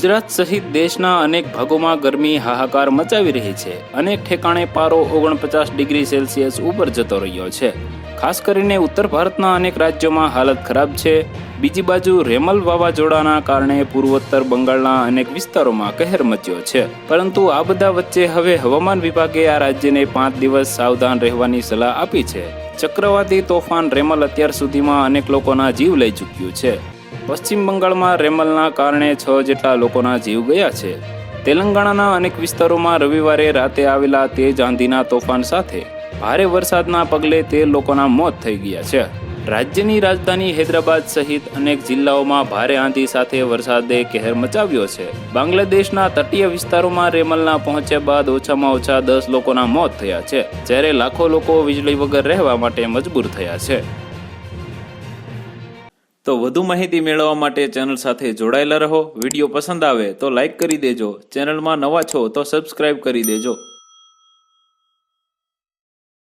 ગુજરાત સહિત દેશના અનેક ભાગોમાં ગરમી હાહાકાર મચાવી રહી છે. અનેક ઠેકાણે પારો 49 ડિગ્રી સેલ્સિયસ ઉપર જતો રહ્યો છે. ખાસ કરીને ઉત્તર ભારતના અનેક રાજ્યોમાં હાલત ખરાબ છે. બીજી બાજુ રેમલ વાવાઝોડાના કારણે પૂર્વોત્તર બંગાળના અનેક વિસ્તારોમાં કહેર મચ્યો છે. પરંતુ આ બધા વચ્ચે હવે હવામાન વિભાગે આ રાજ્યને 5 દિવસ સાવધાન રહેવાની સલાહ આપી છે. ચક્રવાતી તોફાન રેમલ અત્યાર સુધીમાં અનેક લોકોના જીવ લઈ ચૂક્યું છે. પશ્ચિમ બંગાળમાં રેમલના કારણે 6 જેટલા લોકોના જીવ ગયા છે. તેલંગાણાના અનેક વિસ્તારોમાં રવિવારે રાતે આવેલા તેજ આંધીના તોફાન સાથે ભારે વરસાદના પગલે 13 લોકોના મોત થઈ ગયા છે. રાજ્યની રાજધાની હૈદરાબાદ સહિત અનેક જિલ્લાઓમાં ભારે આંધી સાથે વરસાદે કહેર મચાવ્યો છે. બાંગ્લાદેશના તટીય વિસ્તારોમાં રેમલના પહોંચ્યા બાદ ઓછામાં ઓછા 10 લોકોના મોત થયા છે, જ્યારે લાખો લોકો વીજળી વગર રહેવા માટે મજબૂર થયા છે. તો વધુ માહિતી મેળવવા માટે ચેનલ સાથે જોડાયેલા રહો. વિડીયો પસંદ આવે તો લાઈક કરી દેજો. ચેનલમાં નવા છો તો સબસ્ક્રાઇબ કરી દેજો.